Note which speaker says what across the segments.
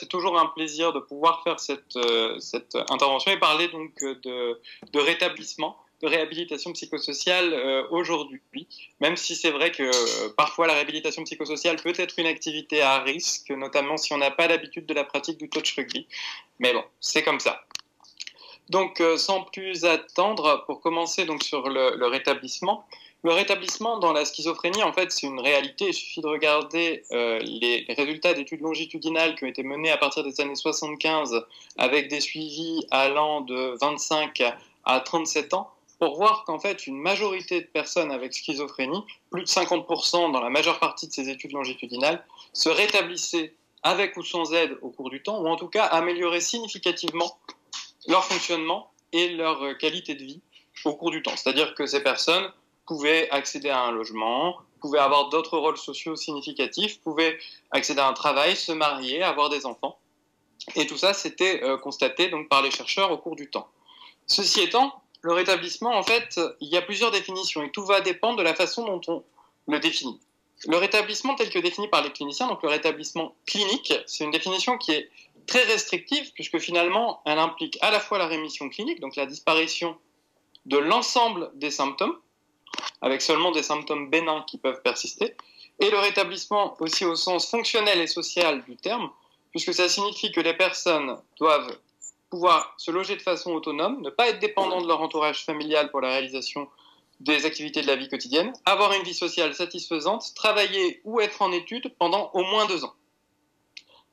Speaker 1: c'est toujours un plaisir de pouvoir faire cette intervention et parler donc de rétablissement, de réhabilitation psychosociale aujourd'hui. Même si c'est vrai que parfois la réhabilitation psychosociale peut être une activité à risque, notamment si on n'a pas l'habitude de la pratique du touch rugby. Mais bon, c'est comme ça. Donc, sans plus attendre, pour commencer donc sur le rétablissement. Le rétablissement dans la schizophrénie, en fait, c'est une réalité. Il suffit de regarder les résultats d'études longitudinales qui ont été menées à partir des années 75 avec des suivis allant de 25 à 37 ans pour voir qu'en fait, une majorité de personnes avec schizophrénie, plus de 50% dans la majeure partie de ces études longitudinales, se rétablissaient avec ou sans aide au cours du temps, ou en tout cas amélioraient significativement leur fonctionnement et leur qualité de vie au cours du temps. C'est-à-dire que ces personnes pouvaient accéder à un logement, pouvaient avoir d'autres rôles sociaux significatifs, pouvaient accéder à un travail, se marier, avoir des enfants. Et tout ça, c'était constaté donc, par les chercheurs au cours du temps. Ceci étant, le rétablissement, en fait, il y a plusieurs définitions et tout va dépendre de la façon dont on le définit. Le rétablissement tel que défini par les cliniciens, donc le rétablissement clinique, c'est une définition qui est très restrictive puisque finalement, elle implique à la fois la rémission clinique, donc la disparition de l'ensemble des symptômes, avec seulement des symptômes bénins qui peuvent persister, et le rétablissement aussi au sens fonctionnel et social du terme, puisque ça signifie que les personnes doivent pouvoir se loger de façon autonome, ne pas être dépendants de leur entourage familial pour la réalisation des activités de la vie quotidienne, avoir une vie sociale satisfaisante, travailler ou être en études pendant au moins 2 ans.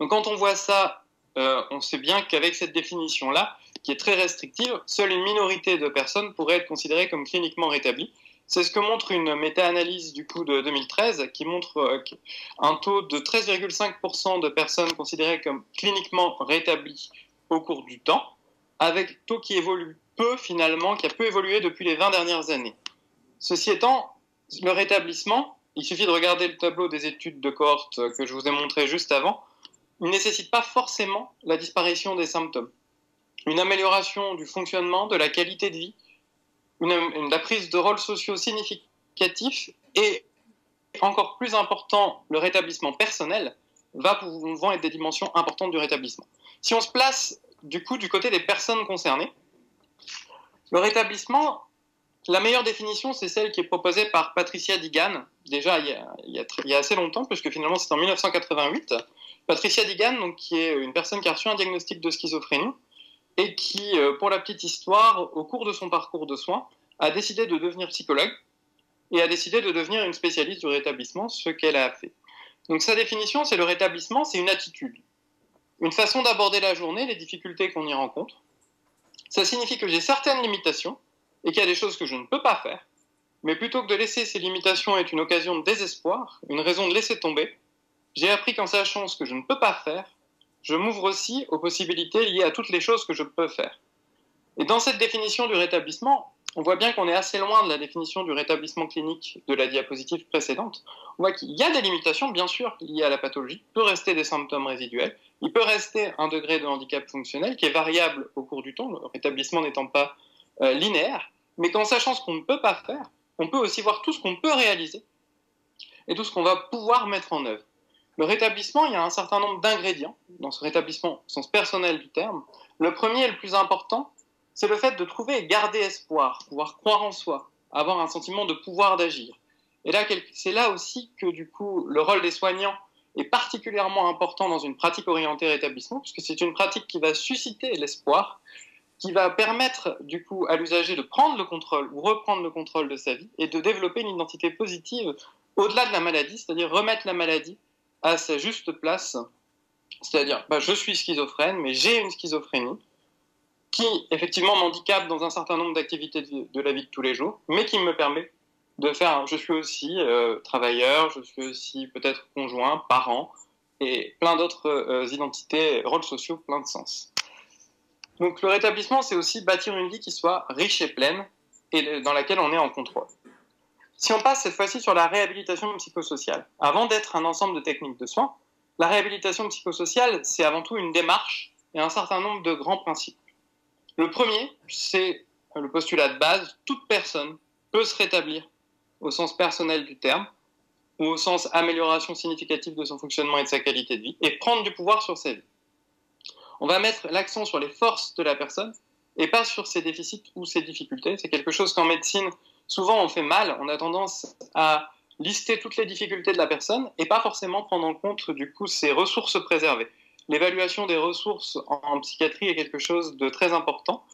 Speaker 1: Donc quand on voit ça, on sait bien qu'avec cette définition-là, qui est très restrictive, seule une minorité de personnes pourraient être considérées comme cliniquement rétablies. C'est ce que montre une méta-analyse du coup de 2013 qui montre un taux de 13,5% de personnes considérées comme cliniquement rétablies au cours du temps, avec un taux qui évolue peu finalement, qui a peu évolué depuis les 20 dernières années. Ceci étant, le rétablissement, il suffit de regarder le tableau des études de cohorte que je vous ai montré juste avant, il ne nécessite pas forcément la disparition des symptômes. Une amélioration du fonctionnement, de la qualité de vie, la prise de rôles sociaux significatifs et, encore plus important, le rétablissement personnel vont être des dimensions importantes du rétablissement. Si on se place du coup du côté des personnes concernées, le rétablissement, la meilleure définition, c'est celle qui est proposée par Patricia Digan, déjà il y a assez longtemps, puisque finalement c'est en 1988. Patricia Digan, donc, qui est une personne qui a reçu un diagnostic de schizophrénie, et qui, pour la petite histoire, au cours de son parcours de soins, a décidé de devenir psychologue et a décidé de devenir une spécialiste du rétablissement, ce qu'elle a fait. Donc sa définition, c'est le rétablissement, c'est une attitude, une façon d'aborder la journée, les difficultés qu'on y rencontre. Ça signifie que j'ai certaines limitations et qu'il y a des choses que je ne peux pas faire, mais plutôt que de laisser ces limitations être une occasion de désespoir, une raison de laisser tomber, j'ai appris qu'en sachant ce que je ne peux pas faire, je m'ouvre aussi aux possibilités liées à toutes les choses que je peux faire. Et dans cette définition du rétablissement, on voit bien qu'on est assez loin de la définition du rétablissement clinique de la diapositive précédente. On voit qu'il y a des limitations, bien sûr, liées à la pathologie. Il peut rester des symptômes résiduels. Il peut rester un degré de handicap fonctionnel qui est variable au cours du temps, le rétablissement n'étant pas linéaire. Mais qu'en sachant ce qu'on ne peut pas faire, on peut aussi voir tout ce qu'on peut réaliser et tout ce qu'on va pouvoir mettre en œuvre. Le rétablissement, il y a un certain nombre d'ingrédients dans ce rétablissement au sens personnel du terme. Le premier et le plus important, c'est le fait de trouver et garder espoir, pouvoir croire en soi, avoir un sentiment de pouvoir d'agir. Et là, c'est là aussi que du coup, le rôle des soignants est particulièrement important dans une pratique orientée rétablissement, puisque c'est une pratique qui va susciter l'espoir, qui va permettre du coup à l'usager de prendre le contrôle ou reprendre le contrôle de sa vie et de développer une identité positive au-delà de la maladie, c'est-à-dire remettre la maladie à sa juste place, c'est-à-dire je suis schizophrène, mais j'ai une schizophrénie qui effectivement m'handicape dans un certain nombre d'activités de la vie de tous les jours, mais qui me permet de faire, je suis aussi travailleur, je suis aussi peut-être conjoint, parent, et plein d'autres identités, rôles sociaux, plein de sens. Donc le rétablissement, c'est aussi bâtir une vie qui soit riche et pleine, et dans laquelle on est en contrôle. Si on passe cette fois-ci sur la réhabilitation psychosociale, avant d'être un ensemble de techniques de soins, la réhabilitation psychosociale, c'est avant tout une démarche et un certain nombre de grands principes. Le premier, c'est le postulat de base, toute personne peut se rétablir au sens personnel du terme, ou au sens amélioration significative de son fonctionnement et de sa qualité de vie, et prendre du pouvoir sur sa vie. On va mettre l'accent sur les forces de la personne et pas sur ses déficits ou ses difficultés. C'est quelque chose qu'en médecine, souvent on fait mal. On a tendance à lister toutes les difficultés de la personne et pas forcément prendre en compte du coup ses ressources préservées. L'évaluation des ressources en psychiatrie est quelque chose de très important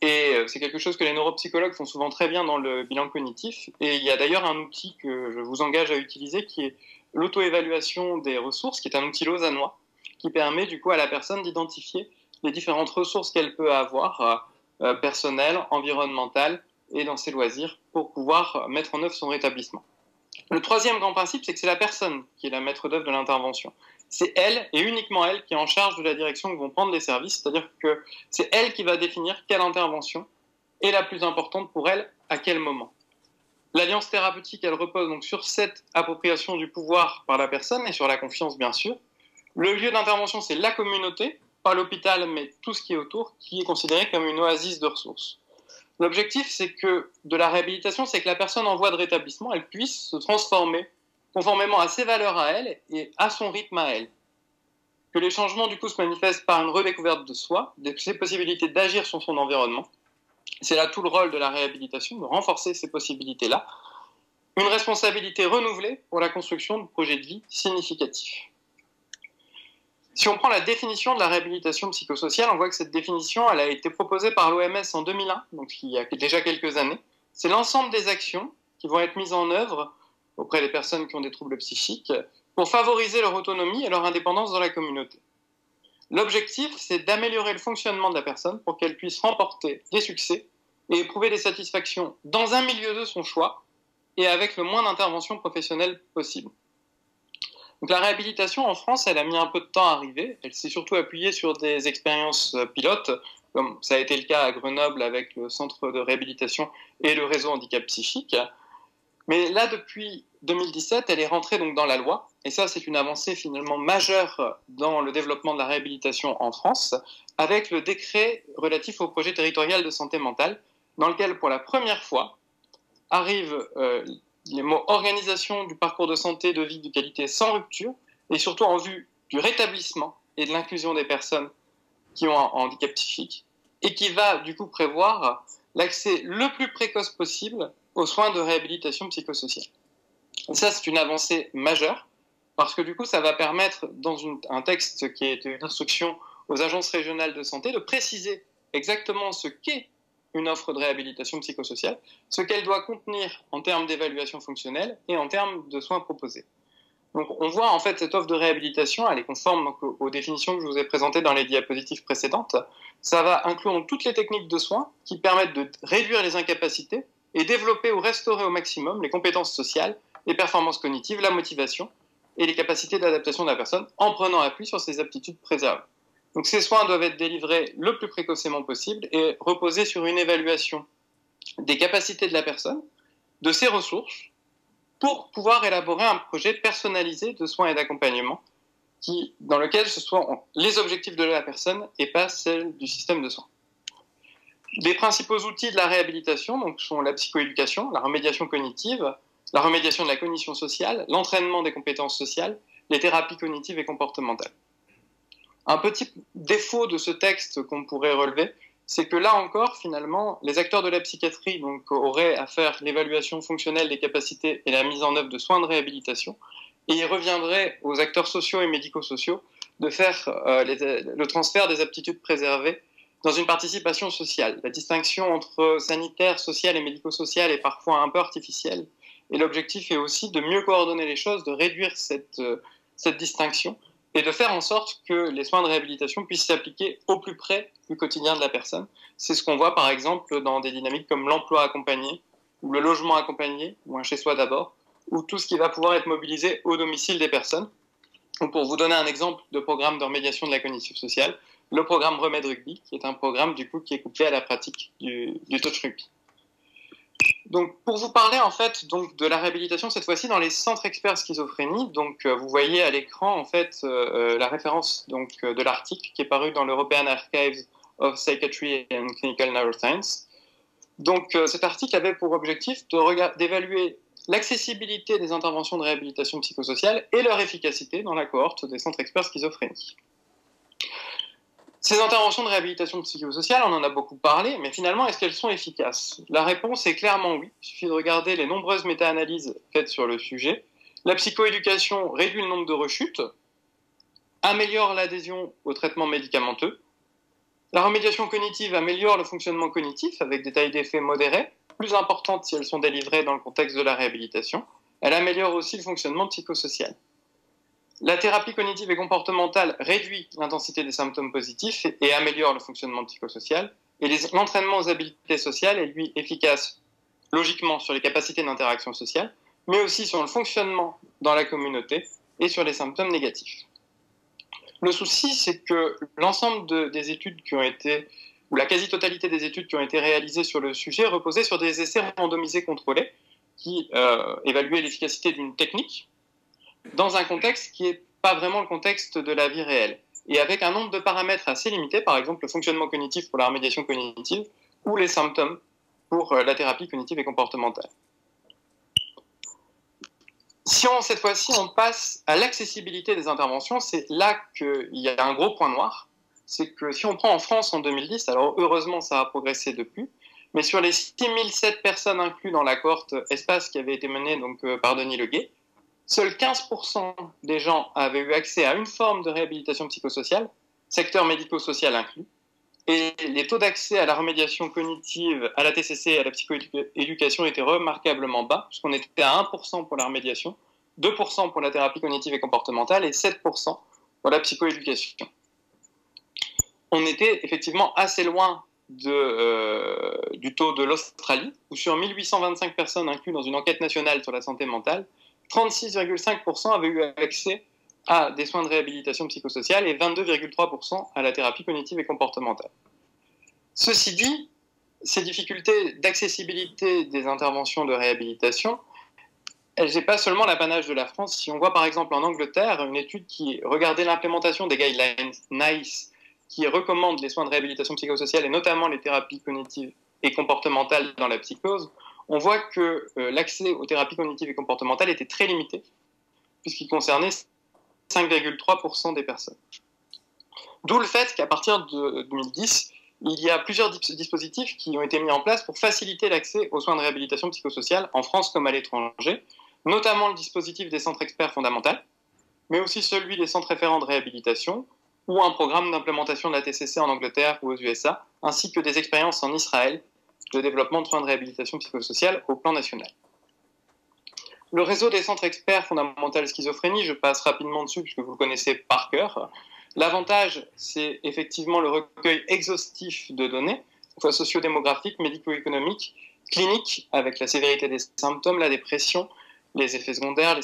Speaker 1: et c'est quelque chose que les neuropsychologues font souvent très bien dans le bilan cognitif. Et il y a d'ailleurs un outil que je vous engage à utiliser qui est l'auto-évaluation des ressources, qui est un outil lausannois qui permet du coup à la personne d'identifier les différentes ressources qu'elle peut avoir, personnelles, environnementales et dans ses loisirs pour pouvoir mettre en œuvre son rétablissement. Le troisième grand principe, c'est que c'est la personne qui est la maître d'œuvre de l'intervention. C'est elle, et uniquement elle, qui est en charge de la direction que vont prendre les services, c'est-à-dire que c'est elle qui va définir quelle intervention est la plus importante pour elle, à quel moment. L'alliance thérapeutique, elle repose donc sur cette appropriation du pouvoir par la personne et sur la confiance, bien sûr. Le lieu d'intervention, c'est la communauté, pas l'hôpital, mais tout ce qui est autour, qui est considéré comme une oasis de ressources. L'objectif, c'est que de la réhabilitation, c'est que la personne en voie de rétablissement, elle puisse se transformer conformément à ses valeurs à elle et à son rythme à elle. Que les changements, du coup, se manifestent par une redécouverte de soi, de ses possibilités d'agir sur son environnement. C'est là tout le rôle de la réhabilitation, de renforcer ces possibilités-là. Une responsabilité renouvelée pour la construction de projets de vie significatifs. Si on prend la définition de la réhabilitation psychosociale, on voit que cette définition, elle a été proposée par l'OMS en 2001, donc il y a déjà quelques années. C'est l'ensemble des actions qui vont être mises en œuvre auprès des personnes qui ont des troubles psychiques pour favoriser leur autonomie et leur indépendance dans la communauté. L'objectif, c'est d'améliorer le fonctionnement de la personne pour qu'elle puisse remporter des succès et éprouver des satisfactions dans un milieu de son choix et avec le moins d'intervention professionnelle possible. Donc la réhabilitation en France, elle a mis un peu de temps à arriver. Elle s'est surtout appuyée sur des expériences pilotes, comme ça a été le cas à Grenoble avec le centre de réhabilitation et le réseau handicap psychique. Mais là, depuis 2017, elle est rentrée donc dans la loi. Et ça, c'est une avancée finalement majeure dans le développement de la réhabilitation en France, avec le décret relatif au projet territorial de santé mentale, dans lequel, pour la première fois, arrivent les mots organisation du parcours de santé de vie de qualité sans rupture, et surtout en vue du rétablissement et de l'inclusion des personnes qui ont un handicap psychique, et qui va du coup prévoir l'accès le plus précoce possible aux soins de réhabilitation psychosociale. Et ça, c'est une avancée majeure, parce que du coup, ça va permettre, dans un texte qui est une instruction aux agences régionales de santé, de préciser exactement ce qu'est une offre de réhabilitation psychosociale, ce qu'elle doit contenir en termes d'évaluation fonctionnelle et en termes de soins proposés. Donc on voit en fait cette offre de réhabilitation, elle est conforme donc, aux définitions que je vous ai présentées dans les diapositives précédentes. Ça va inclure donc, toutes les techniques de soins qui permettent de réduire les incapacités et développer ou restaurer au maximum les compétences sociales, les performances cognitives, la motivation et les capacités d'adaptation de la personne en prenant appui sur ses aptitudes préservées. Donc ces soins doivent être délivrés le plus précocement possible et reposer sur une évaluation des capacités de la personne, de ses ressources, pour pouvoir élaborer un projet personnalisé de soins et d'accompagnement dans lequel ce soient les objectifs de la personne et pas celles du système de soins. Les principaux outils de la réhabilitation donc, sont la psychoéducation, la remédiation cognitive, la remédiation de la cognition sociale, l'entraînement des compétences sociales, les thérapies cognitives et comportementales. Un petit défaut de ce texte qu'on pourrait relever, c'est que là encore, finalement, les acteurs de la psychiatrie donc, auraient à faire l'évaluation fonctionnelle des capacités et la mise en œuvre de soins de réhabilitation, et il reviendrait aux acteurs sociaux et médico-sociaux de faire le transfert des aptitudes préservées dans une participation sociale. La distinction entre sanitaire, social et médico-social est parfois un peu artificielle, et l'objectif est aussi de mieux coordonner les choses, de réduire cette distinction, et de faire en sorte que les soins de réhabilitation puissent s'appliquer au plus près du quotidien de la personne. C'est ce qu'on voit par exemple dans des dynamiques comme l'emploi accompagné, ou le logement accompagné, ou un chez-soi d'abord, ou tout ce qui va pouvoir être mobilisé au domicile des personnes. Donc pour vous donner un exemple de programme de remédiation de la cognition sociale, le programme Remède Rugby, qui est un programme du coup qui est couplé à la pratique du touch rugby. Donc, pour vous parler en fait donc de la réhabilitation cette fois-ci dans les centres experts schizophrénie, donc vous voyez à l'écran en fait la référence donc de l'article qui est paru dans l'European Archives of Psychiatry and Clinical Neuroscience. Donc cet article avait pour objectif d'évaluer l'accessibilité des interventions de réhabilitation psychosociale et leur efficacité dans la cohorte des centres experts schizophrénie. Ces interventions de réhabilitation psychosociale, on en a beaucoup parlé, mais finalement, est-ce qu'elles sont efficaces? La réponse est clairement oui. Il suffit de regarder les nombreuses méta-analyses faites sur le sujet. La psychoéducation réduit le nombre de rechutes, améliore l'adhésion au traitement médicamenteux. La remédiation cognitive améliore le fonctionnement cognitif avec des tailles d'effet modérées, plus importantes si elles sont délivrées dans le contexte de la réhabilitation. Elle améliore aussi le fonctionnement psychosocial. La thérapie cognitive et comportementale réduit l'intensité des symptômes positifs et améliore le fonctionnement psychosocial. Et l'entraînement aux habiletés sociales est lui efficace logiquement sur les capacités d'interaction sociale, mais aussi sur le fonctionnement dans la communauté et sur les symptômes négatifs. Le souci, c'est que l'ensemble des études qui ont été, ou la quasi-totalité des études qui ont été réalisées sur le sujet reposaient sur des essais randomisés contrôlés qui évaluaient l'efficacité d'une technique dans un contexte qui n'est pas vraiment le contexte de la vie réelle, et avec un nombre de paramètres assez limité, par exemple le fonctionnement cognitif pour la remédiation cognitive, ou les symptômes pour la thérapie cognitive et comportementale. Si cette fois-ci on passe à l'accessibilité des interventions, c'est là qu'il y a un gros point noir. C'est que si on prend en France en 2010, alors heureusement ça a progressé depuis, mais sur les 6007 personnes incluses dans la cohorte Espace qui avait été menée donc, par Denis Leguet, seuls 15% des gens avaient eu accès à une forme de réhabilitation psychosociale, secteur médico-social inclus, et les taux d'accès à la remédiation cognitive, à la TCC et à la psychoéducation étaient remarquablement bas, puisqu'on était à 1% pour la remédiation, 2% pour la thérapie cognitive et comportementale et 7% pour la psychoéducation. On était effectivement assez loin du taux de l'Australie, où sur 1825 personnes incluses dans une enquête nationale sur la santé mentale, 36,5% avaient eu accès à des soins de réhabilitation psychosociale et 22,3% à la thérapie cognitive et comportementale. Ceci dit, ces difficultés d'accessibilité des interventions de réhabilitation, elles n'est pas seulement l'apanage de la France. Si on voit par exemple en Angleterre une étude qui regardait l'implémentation des guidelines NICE qui recommandent les soins de réhabilitation psychosociale et notamment les thérapies cognitives et comportementales dans la psychose, on voit que l'accès aux thérapies cognitives et comportementales était très limité, puisqu'il concernait 5,3% des personnes. D'où le fait qu'à partir de 2010, il y a plusieurs dispositifs qui ont été mis en place pour faciliter l'accès aux soins de réhabilitation psychosociale en France comme à l'étranger, notamment le dispositif des centres experts fondamentaux, mais aussi celui des centres référents de réhabilitation, ou un programme d'implémentation de la TCC en Angleterre ou aux USA, ainsi que des expériences en Israël de développement de soins de réhabilitation psychosociale au plan national. Le réseau des centres experts fondamentaux schizophrénie, je passe rapidement dessus puisque vous le connaissez par cœur. L'avantage, c'est effectivement le recueil exhaustif de données, soit sociodémographiques, médico-économiques, cliniques, avec la sévérité des symptômes, la dépression, les effets secondaires,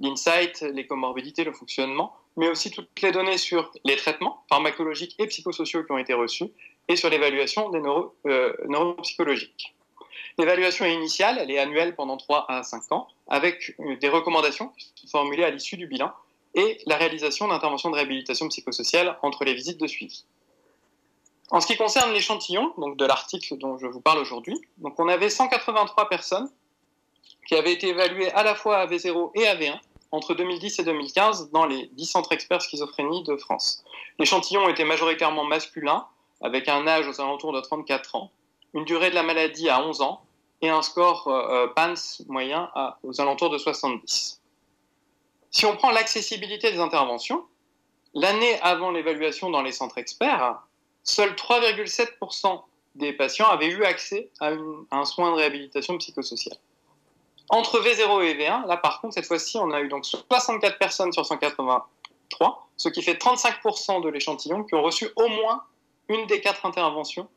Speaker 1: l'insight, les comorbidités, le fonctionnement, mais aussi toutes les données sur les traitements pharmacologiques et psychosociaux qui ont été reçus, et sur l'évaluation des neuropsychologiques. L'évaluation initiale, elle est annuelle pendant 3 à 5 ans, avec des recommandations formulées à l'issue du bilan, et la réalisation d'interventions de réhabilitation psychosociale entre les visites de suivi. En ce qui concerne l'échantillon, donc de l'article dont je vous parle aujourd'hui, donc on avait 183 personnes qui avaient été évaluées à la fois à V0 et à V1 entre 2010 et 2015 dans les 10 centres experts schizophrénie de France. L'échantillon était majoritairement masculin, avec un âge aux alentours de 34 ans, une durée de la maladie à 11 ans et un score PANSS moyen aux alentours de 70. Si on prend l'accessibilité des interventions, l'année avant l'évaluation dans les centres experts, seuls 3,7% des patients avaient eu accès à un soin de réhabilitation psychosociale. Entre V0 et V1, là par contre, cette fois-ci, on a eu donc 64 personnes sur 183, ce qui fait 35% de l'échantillon qui ont reçu au moins une des 4 interventions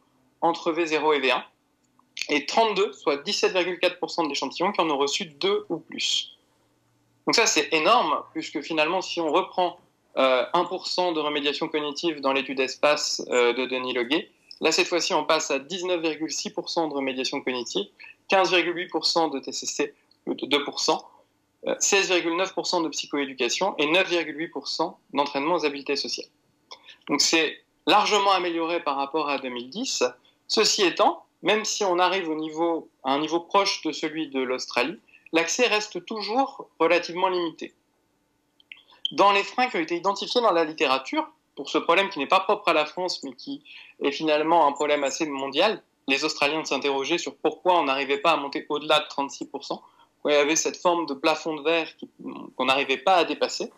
Speaker 1: entre V0 et V1, et 32, soit 17,4% de l'échantillon qui en ont reçu 2 ou plus. Donc ça, c'est énorme, puisque finalement, si on reprend 1% de remédiation cognitive dans l'étude Espace de Denis Leguet, là, cette fois-ci, on passe à 19,6% de remédiation cognitive, 15,8% de TCC, de 2%, 16,9% de psychoéducation et 9,8% d'entraînement aux habiletés sociales. Donc c'est largement amélioré par rapport à 2010. Ceci étant, même si on arrive à un niveau proche de celui de l'Australie, l'accès reste toujours relativement limité. Dans les freins qui ont été identifiés dans la littérature, pour ce problème qui n'est pas propre à la France, mais qui est finalement un problème assez mondial, les Australiens s'interrogeaient sur pourquoi on n'arrivait pas à monter au-delà de 36%. Il y avait cette forme de plafond de verre qu'on n'arrivait pas à dépasser.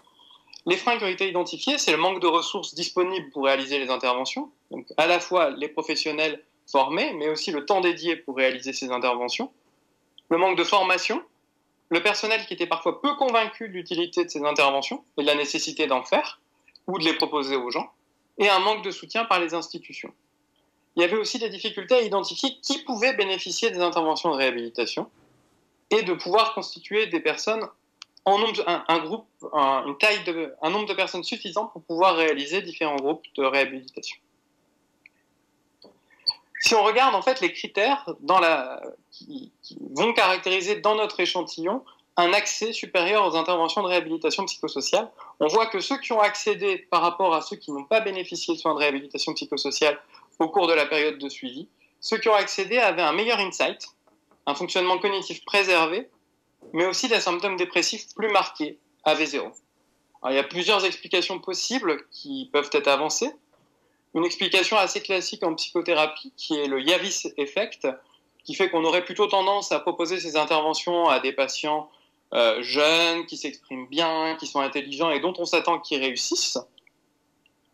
Speaker 1: Les freins qui ont été identifiés, c'est le manque de ressources disponibles pour réaliser les interventions, donc à la fois les professionnels formés, mais aussi le temps dédié pour réaliser ces interventions, le manque de formation, le personnel qui était parfois peu convaincu de l'utilité de ces interventions et de la nécessité d'en faire, ou de les proposer aux gens, et un manque de soutien par les institutions. Il y avait aussi des difficultés à identifier qui pouvait bénéficier des interventions de réhabilitation et de pouvoir constituer des personnes en nombre, un nombre de personnes suffisant pour pouvoir réaliser différents groupes de réhabilitation. Si on regarde en fait les critères qui vont caractériser dans notre échantillon un accès supérieur aux interventions de réhabilitation psychosociale, on voit que ceux qui ont accédé par rapport à ceux qui n'ont pas bénéficié de soins de réhabilitation psychosociale au cours de la période de suivi, ceux qui ont accédé avaient un meilleur insight, un fonctionnement cognitif préservé, mais aussi des symptômes dépressifs plus marqués, AV0. Alors, il y a plusieurs explications possibles qui peuvent être avancées. Une explication assez classique en psychothérapie, qui est le Yavis effect, qui fait qu'on aurait plutôt tendance à proposer ces interventions à des patients jeunes, qui s'expriment bien, qui sont intelligents et dont on s'attend qu'ils réussissent.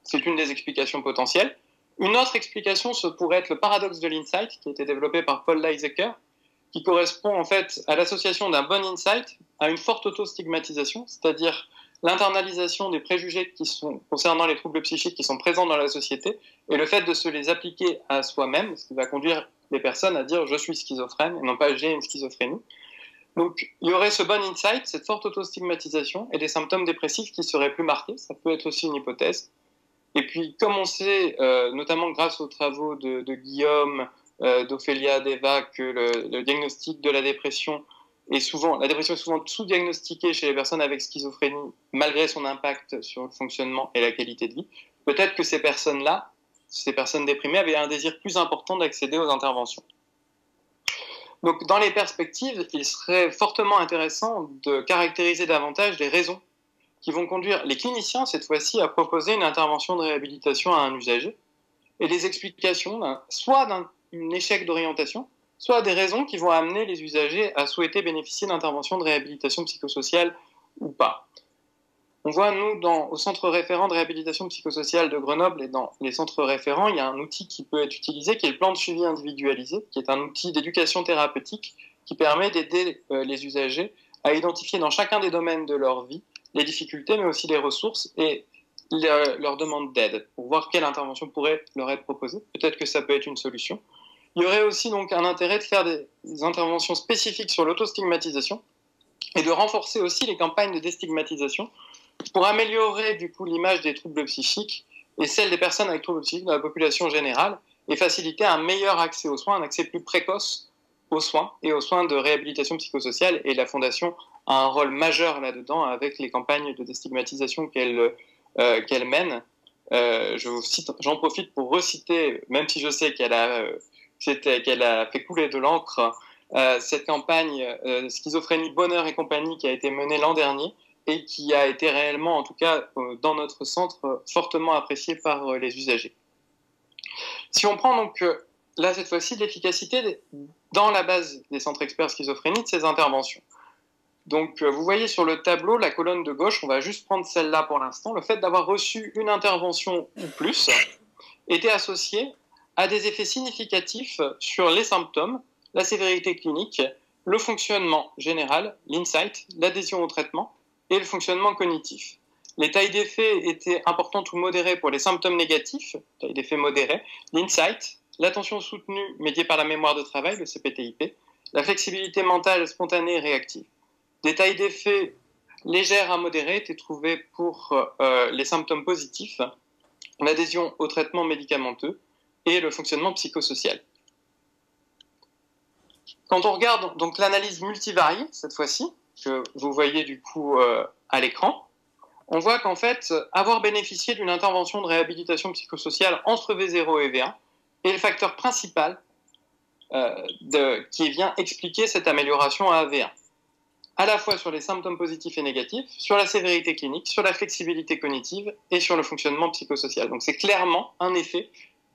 Speaker 1: C'est une des explications potentielles. Une autre explication, ce pourrait être le paradoxe de l'insight, qui a été développé par Paul Leisecker, qui correspond en fait à l'association d'un bon insight à une forte auto-stigmatisation, c'est-à-dire l'internalisation des préjugés concernant les troubles psychiques qui sont présents dans la société et le fait de se les appliquer à soi-même, ce qui va conduire les personnes à dire « je suis schizophrène » et non pas « j'ai une schizophrénie ». Donc il y aurait ce bon insight, cette forte auto-stigmatisation et des symptômes dépressifs qui seraient plus marqués, ça peut être aussi une hypothèse. Et puis comme on sait, notamment grâce aux travaux de Guillaume, d'Ophélia, d'Eva, que le diagnostic de la dépression la dépression est souvent sous-diagnostiquée chez les personnes avec schizophrénie, malgré son impact sur le fonctionnement et la qualité de vie. Peut-être que ces personnes-là, ces personnes déprimées, avaient un désir plus important d'accéder aux interventions. Donc, dans les perspectives, il serait fortement intéressant de caractériser davantage les raisons qui vont conduire les cliniciens, cette fois-ci, à proposer une intervention de réhabilitation à un usager, et les explications, soit d'un échec d'orientation, soit des raisons qui vont amener les usagers à souhaiter bénéficier d'interventions de réhabilitation psychosociale ou pas. On voit, nous, au centre référent de réhabilitation psychosociale de Grenoble et dans les centres référents, il y a un outil qui peut être utilisé, qui est le plan de suivi individualisé, qui est un outil d'éducation thérapeutique qui permet d'aider les usagers à identifier dans chacun des domaines de leur vie les difficultés, mais aussi les ressources et leur demande d'aide pour voir quelle intervention pourrait leur être proposée. Peut-être que ça peut être une solution. Il y aurait aussi donc un intérêt de faire des interventions spécifiques sur l'autostigmatisation et de renforcer aussi les campagnes de déstigmatisation pour améliorer du coup l'image des troubles psychiques et celle des personnes avec troubles psychiques dans la population générale et faciliter un meilleur accès aux soins, un accès plus précoce aux soins et aux soins de réhabilitation psychosociale. Et la Fondation a un rôle majeur là-dedans avec les campagnes de déstigmatisation qu'elle mène. J'en profite pour reciter, même si je sais qu'elle a fait couler de l'encre, cette campagne Schizophrénie, Bonheur et compagnie qui a été menée l'an dernier et qui a été réellement, en tout cas dans notre centre, fortement appréciée par les usagers. Si on prend donc là cette fois-ci l'efficacité dans la base des centres experts schizophrénie de ces interventions. Donc vous voyez sur le tableau, la colonne de gauche, on va juste prendre celle-là pour l'instant, le fait d'avoir reçu une intervention ou plus était associé à des effets significatifs sur les symptômes, la sévérité clinique, le fonctionnement général, l'insight, l'adhésion au traitement et le fonctionnement cognitif. Les tailles d'effet étaient importantes ou modérées pour les symptômes négatifs, taille d'effet modérée, l'insight, l'attention soutenue médiée par la mémoire de travail, le CPTIP, la flexibilité mentale spontanée et réactive. Des tailles d'effet légères à modérées étaient trouvées pour les symptômes positifs, l'adhésion au traitement médicamenteux et le fonctionnement psychosocial. Quand on regarde donc l'analyse multivariée, cette fois-ci, que vous voyez du coup à l'écran, on voit qu'en fait, avoir bénéficié d'une intervention de réhabilitation psychosociale entre V0 et V1 est le facteur principal qui vient expliquer cette amélioration à V1. à la fois sur les symptômes positifs et négatifs, sur la sévérité clinique, sur la flexibilité cognitive et sur le fonctionnement psychosocial. Donc c'est clairement un effet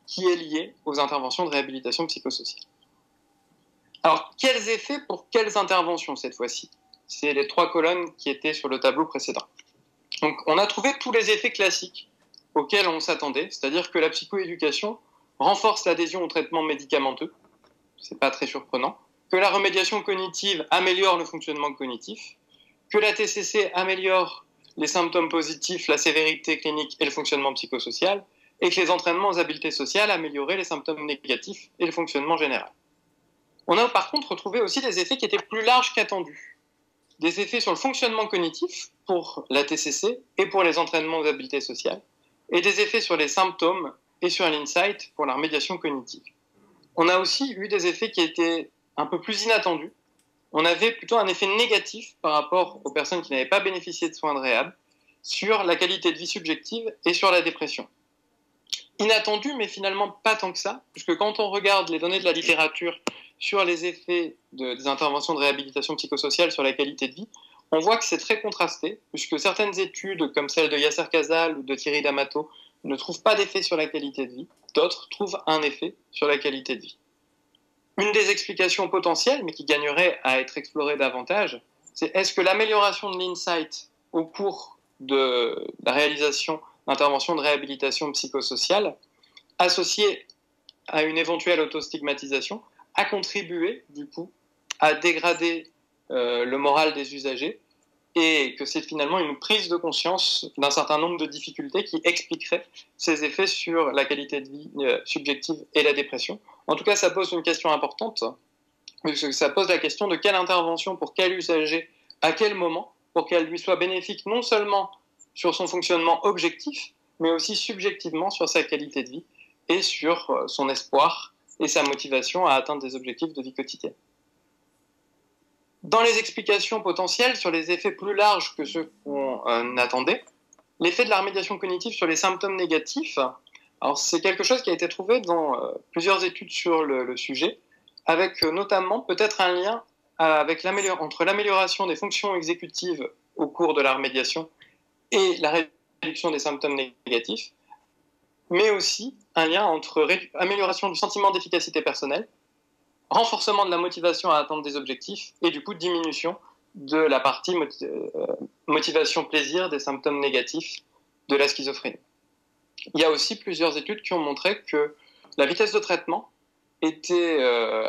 Speaker 1: qui est lié aux interventions de réhabilitation psychosociale. Alors, quels effets pour quelles interventions cette fois-ci? C'est les 3 colonnes qui étaient sur le tableau précédent. Donc, on a trouvé tous les effets classiques auxquels on s'attendait, c'est-à-dire que la psychoéducation renforce l'adhésion au traitement médicamenteux, c'est pas très surprenant, que la remédiation cognitive améliore le fonctionnement cognitif, que la TCC améliore les symptômes positifs, la sévérité clinique et le fonctionnement psychosocial, et que les entraînements aux habiletés sociales amélioraient les symptômes négatifs et le fonctionnement général. On a par contre retrouvé aussi des effets qui étaient plus larges qu'attendus. Des effets sur le fonctionnement cognitif pour la TCC et pour les entraînements aux habiletés sociales, et des effets sur les symptômes et sur l'insight pour la remédiation cognitive. On a aussi eu des effets qui étaient un peu plus inattendus. On avait plutôt un effet négatif par rapport aux personnes qui n'avaient pas bénéficié de soins de réhab sur la qualité de vie subjective et sur la dépression. Inattendu, mais finalement pas tant que ça, puisque quand on regarde les données de la littérature sur les effets des interventions de réhabilitation psychosociale sur la qualité de vie, on voit que c'est très contrasté, puisque certaines études, comme celle de Yasser Casal ou de Thierry D'Amato, ne trouvent pas d'effet sur la qualité de vie, d'autres trouvent un effet sur la qualité de vie. Une des explications potentielles, mais qui gagnerait à être explorée davantage, c'est est-ce que l'amélioration de l'insight au cours de la réalisation d'interventions de réhabilitation psychosociale, associée à une éventuelle autostigmatisation, a contribué, du coup, à dégrader le moral des usagers et que c'est finalement une prise de conscience d'un certain nombre de difficultés qui expliqueraient ces effets sur la qualité de vie subjective et la dépression. En tout cas, ça pose une question importante, parce que ça pose la question de quelle intervention pour quel usager, à quel moment, pour qu'elle lui soit bénéfique non seulement sur son fonctionnement objectif, mais aussi subjectivement sur sa qualité de vie et sur son espoir et sa motivation à atteindre des objectifs de vie quotidienne. Dans les explications potentielles sur les effets plus larges que ceux qu'on attendait, l'effet de la remédiation cognitive sur les symptômes négatifs, alors c'est quelque chose qui a été trouvé dans plusieurs études sur le sujet, avec notamment peut-être un lien entre l'amélioration des fonctions exécutives au cours de la remédiation et la réduction des symptômes négatifs, mais aussi un lien entre amélioration du sentiment d'efficacité personnelle, renforcement de la motivation à atteindre des objectifs et du coup diminution de la partie motivation-plaisir des symptômes négatifs de la schizophrénie. Il y a aussi plusieurs études qui ont montré que la vitesse de traitement était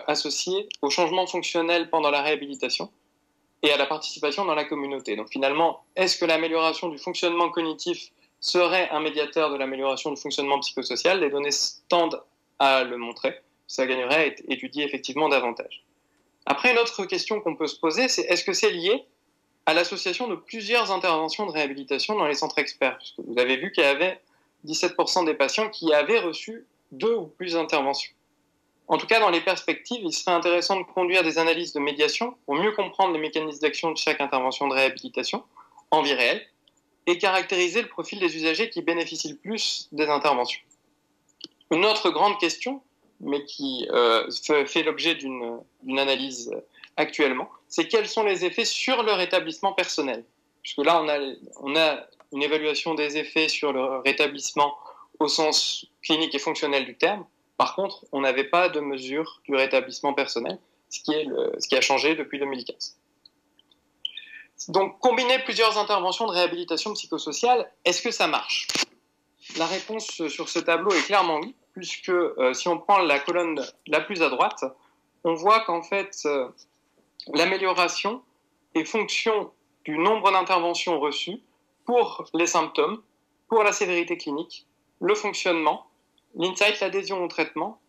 Speaker 1: associée au changement fonctionnel pendant la réhabilitation et à la participation dans la communauté. Donc finalement, est-ce que l'amélioration du fonctionnement cognitif serait un médiateur de l'amélioration du fonctionnement psychosocial? Les données tendent à le montrer. Ça gagnerait à être étudié effectivement davantage. Après, une autre question qu'on peut se poser, c'est est-ce que c'est lié à l'association de plusieurs interventions de réhabilitation dans les centres experts? Parce que vous avez vu qu'il y avait 17% des patients qui avaient reçu 2 ou plus interventions. En tout cas, dans les perspectives, il serait intéressant de conduire des analyses de médiation pour mieux comprendre les mécanismes d'action de chaque intervention de réhabilitation en vie réelle et caractériser le profil des usagers qui bénéficient le plus des interventions. Une autre grande question, mais qui fait l'objet d'une analyse actuellement, c'est quels sont les effets sur le rétablissement personnel. Puisque là, on a une évaluation des effets sur le rétablissement au sens clinique et fonctionnel du terme. Par contre, on n'avait pas de mesure du rétablissement personnel, ce qui a changé depuis 2015. Donc, combiner plusieurs interventions de réhabilitation psychosociale, est-ce que ça marche? La réponse sur ce tableau est clairement oui, puisque si on prend la colonne la plus à droite, on voit qu'en fait, l'amélioration est fonction du nombre d'interventions reçues pour les symptômes, pour la sévérité clinique, le fonctionnement, l'insight, l'adhésion au traitement,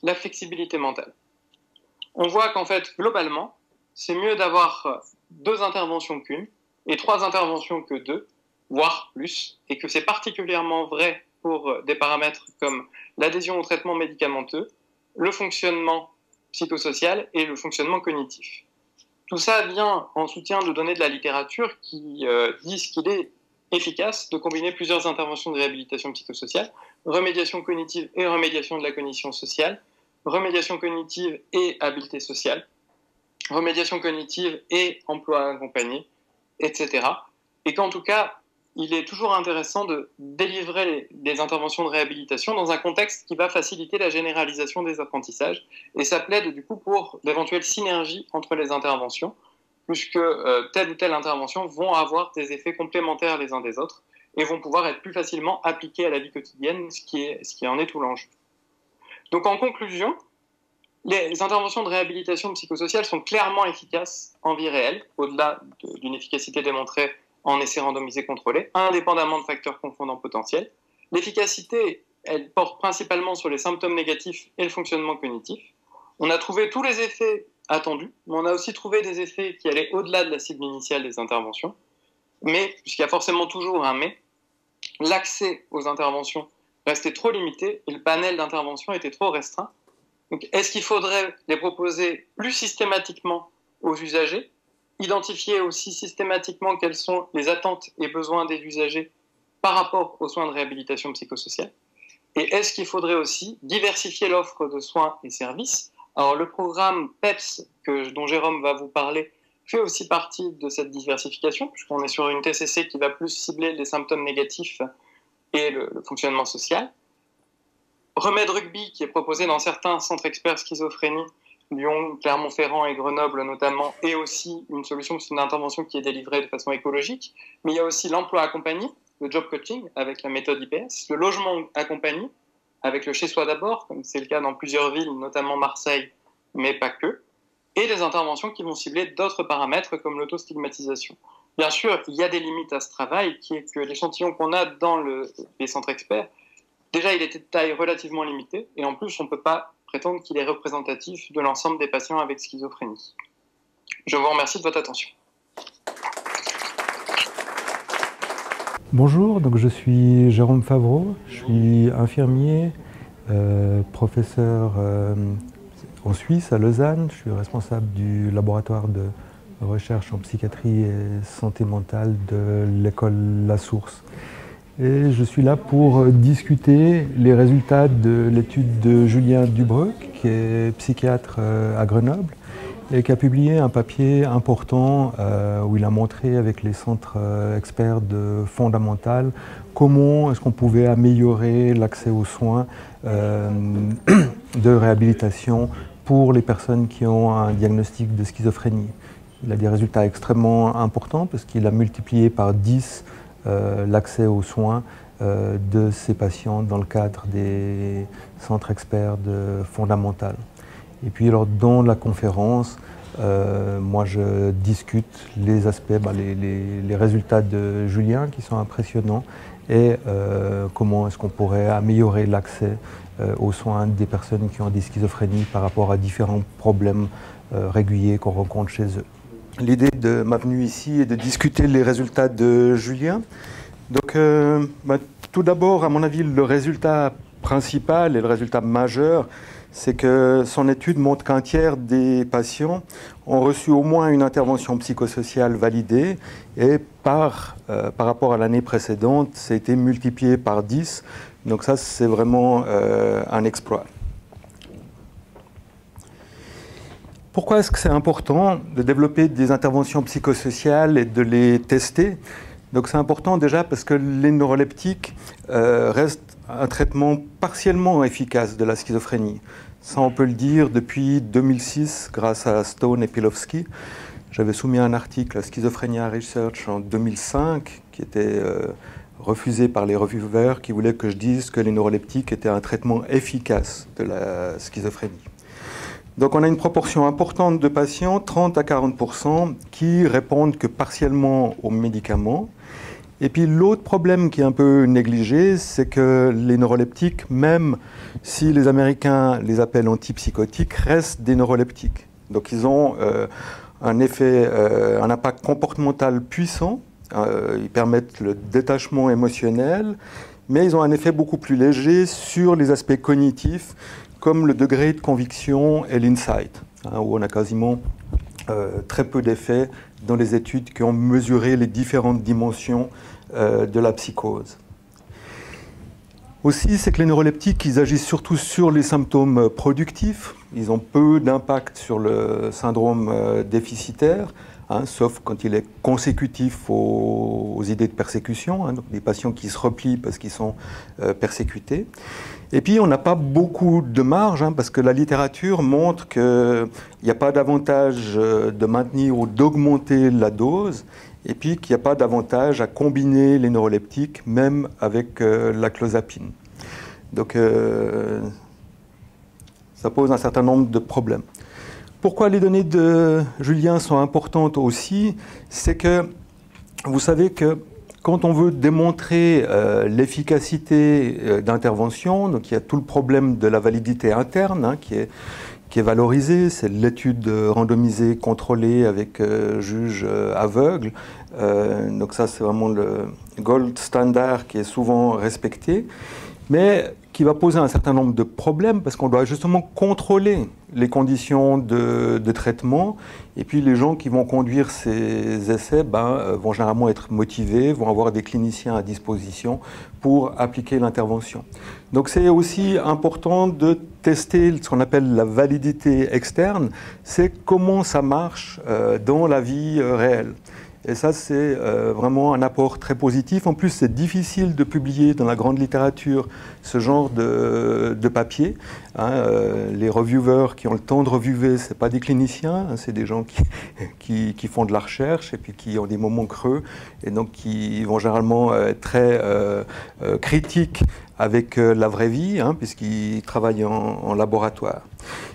Speaker 1: la flexibilité mentale. On voit qu'en fait, globalement, c'est mieux d'avoir 2 interventions qu'une et 3 interventions que 2, voire plus, et que c'est particulièrement vrai pour des paramètres comme l'adhésion au traitement médicamenteux, le fonctionnement psychosocial et le fonctionnement cognitif. Tout ça vient en soutien de données de la littérature qui disent qu'il est efficace de combiner plusieurs interventions de réhabilitation psychosociale, remédiation cognitive et remédiation de la cognition sociale, remédiation cognitive et habileté sociale, remédiation cognitive et emploi accompagné, etc. Et qu'en tout cas, il est toujours intéressant de délivrer des interventions de réhabilitation dans un contexte qui va faciliter la généralisation des apprentissages. Et ça plaide du coup pour d'éventuelles synergies entre les interventions, puisque telle ou telle intervention vont avoir des effets complémentaires les uns des autres et vont pouvoir être plus facilement appliquées à la vie quotidienne, ce qui en est tout l'enjeu. Donc en conclusion, les interventions de réhabilitation psychosociale sont clairement efficaces en vie réelle, au-delà d'une efficacité démontrée en essais randomisés contrôlés, indépendamment de facteurs confondants potentiels. L'efficacité, elle porte principalement sur les symptômes négatifs et le fonctionnement cognitif. On a trouvé tous les effets attendus, mais on a aussi trouvé des effets qui allaient au-delà de la cible initiale des interventions. Mais, puisqu'il y a forcément toujours un mais, l'accès aux interventions restait trop limité et le panel d'intervention était trop restreint. Donc, est-ce qu'il faudrait les proposer plus systématiquement aux usagers, identifier aussi systématiquement quelles sont les attentes et besoins des usagers par rapport aux soins de réhabilitation psychosociale? Et est-ce qu'il faudrait aussi diversifier l'offre de soins et services? Alors, le programme PEPS, dont Jérôme va vous parler, fait aussi partie de cette diversification, puisqu'on est sur une TCC qui va plus cibler les symptômes négatifs et le fonctionnement social. Remède Rugby, qui est proposé dans certains centres experts schizophrénie, Lyon, Clermont-Ferrand et Grenoble notamment, et aussi une solution, c'est une intervention qui est délivrée de façon écologique. Mais il y a aussi l'emploi accompagné, le job coaching avec la méthode IPS, le logement accompagné avec le chez soi d'abord, comme c'est le cas dans plusieurs villes, notamment Marseille, mais pas que, et des interventions qui vont cibler d'autres paramètres comme l'autostigmatisation. Bien sûr, il y a des limites à ce travail, qui est que l'échantillon qu'on a dans les centres experts, déjà il était de taille relativement limitée, et en plus on ne peut pas prétendre qu'il est représentatif de l'ensemble des patients avec schizophrénie. Je vous remercie de votre attention.
Speaker 2: Bonjour, donc je suis Jérôme Favreau, je suis infirmier, professeur en Suisse, à Lausanne. Je suis responsable du laboratoire de recherche en psychiatrie et santé mentale de l'école La Source. Et je suis là pour discuter les résultats de l'étude de Julien Dubreuc, qui est psychiatre à Grenoble, et qui a publié un papier important où il a montré avec les centres experts de Fondamental comment est-ce qu'on pouvait améliorer l'accès aux soins de réhabilitation pour les personnes qui ont un diagnostic de schizophrénie. Il a des résultats extrêmement importants parce qu'il a multiplié par 10 l'accès aux soins de ces patients dans le cadre des centres experts de Fondamental. Et puis alors, dans la conférence, moi je discute les aspects, les résultats de Julien qui sont impressionnants et comment est-ce qu'on pourrait améliorer l'accès aux soins des personnes qui ont des schizophrénies par rapport à différents problèmes réguliers qu'on rencontre chez eux. L'idée de ma venue ici est de discuter les résultats de Julien. Donc, tout d'abord, à mon avis, le résultat principal et le résultat majeur, c'est que son étude montre qu'un tiers des patients ont reçu au moins une intervention psychosociale validée et par rapport à l'année précédente, ça a été multiplié par 10. Donc ça, c'est vraiment un exploit. Pourquoi est-ce que c'est important de développer des interventions psychosociales et de les tester? Donc c'est important déjà parce que les neuroleptiques restent un traitement partiellement efficace de la schizophrénie. Ça, on peut le dire depuis 2006, grâce à Stone et Pilowsky. J'avais soumis un article à Schizophrenia Research en 2005 qui était refusé par les reviewers qui voulaient que je dise que les neuroleptiques étaient un traitement efficace de la schizophrénie. Donc on a une proportion importante de patients, 30 à 40%, qui répondent que partiellement aux médicaments. Et puis l'autre problème qui est un peu négligé, c'est que les neuroleptiques, même si les Américains les appellent antipsychotiques, restent des neuroleptiques. Donc ils ont un impact comportemental puissant, ils permettent le détachement émotionnel, mais ils ont un effet beaucoup plus léger sur les aspects cognitifs, comme le degré de conviction et l'insight, où on a quasiment très peu d'effets dans les études qui ont mesuré les différentes dimensions de la psychose. Aussi, c'est que les neuroleptiques, ils agissent surtout sur les symptômes productifs. Ils ont peu d'impact sur le syndrome déficitaire, sauf quand il est consécutif aux idées de persécution, donc des patients qui se replient parce qu'ils sont persécutés. Et puis, on n'a pas beaucoup de marge, parce que la littérature montre qu'il n'y a pas d'avantage de maintenir ou d'augmenter la dose, et puis qu'il n'y a pas d'avantage à combiner les neuroleptiques, même avec la clozapine. Donc, ça pose un certain nombre de problèmes. Pourquoi les données de Julien sont importantes aussi? C'est que vous savez que quand on veut démontrer l'efficacité d'intervention, donc il y a tout le problème de la validité interne qui est valorisé, c'est l'étude randomisée contrôlée avec juge aveugle. Donc ça, c'est vraiment le gold standard qui est souvent respecté, mais qui va poser un certain nombre de problèmes parce qu'on doit justement contrôler les conditions de traitement. Et puis les gens qui vont conduire ces essais vont généralement être motivés, vont avoir des cliniciens à disposition pour appliquer l'intervention. Donc c'est aussi important de tester ce qu'on appelle la validité externe, c'est comment ça marche dans la vie réelle. Et ça, c'est vraiment un apport très positif. En plus, c'est difficile de publier dans la grande littérature ce genre de papier. Les reviewers qui ont le temps de reviewer, ce n'est pas des cliniciens, c'est des gens qui font de la recherche et puis qui ont des moments creux et donc qui vont généralement être très critiques avec la vraie vie, puisqu'ils travaillent en laboratoire.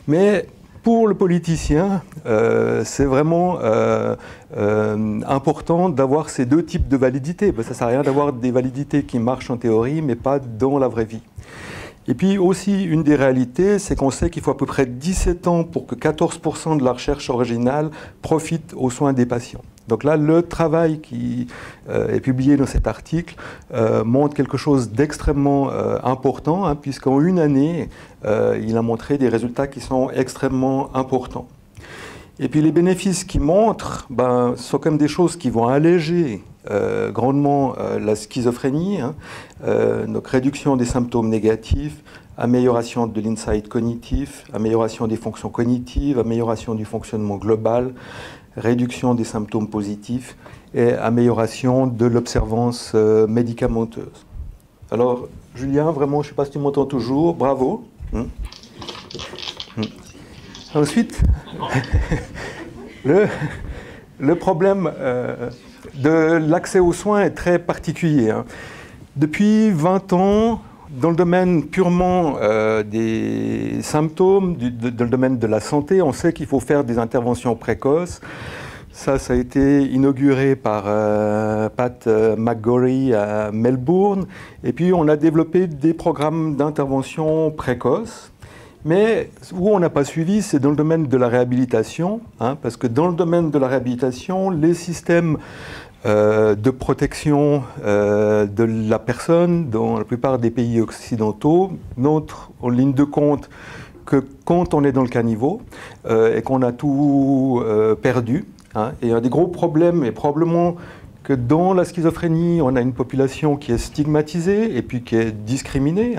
Speaker 2: Mais pour le politicien, c'est vraiment important d'avoir ces deux types de validité. Ça ne sert à rien d'avoir des validités qui marchent en théorie, mais pas dans la vraie vie. Et puis aussi, une des réalités, c'est qu'on sait qu'il faut à peu près 17 ans pour que 14% de la recherche originale profite aux soins des patients. Donc là, le travail qui est publié dans cet article montre quelque chose d'extrêmement important, puisqu'en une année, il a montré des résultats qui sont extrêmement importants. Et puis les bénéfices qu'il montre sont comme des choses qui vont alléger grandement la schizophrénie, donc réduction des symptômes négatifs, amélioration de l'insight cognitif, amélioration des fonctions cognitives, amélioration du fonctionnement global, réduction des symptômes positifs et amélioration de l'observance médicamenteuse. Alors, Julien, vraiment, je ne sais pas si tu m'entends toujours, bravo. Ensuite, le problème de l'accès aux soins est très particulier. Depuis 20 ans, dans le domaine purement des symptômes, dans le domaine de la santé, on sait qu'il faut faire des interventions précoces. Ça a été inauguré par Pat McGorry à Melbourne. Et puis, on a développé des programmes d'intervention précoce. Mais où on n'a pas suivi, c'est dans le domaine de la réhabilitation, parce que dans le domaine de la réhabilitation, les systèmes de protection de la personne dans la plupart des pays occidentaux n'entrent en ligne de compte que quand on est dans le caniveau et qu'on a tout perdu. Et un des gros problèmes est probablement que dans la schizophrénie, on a une population qui est stigmatisée et puis qui est discriminée.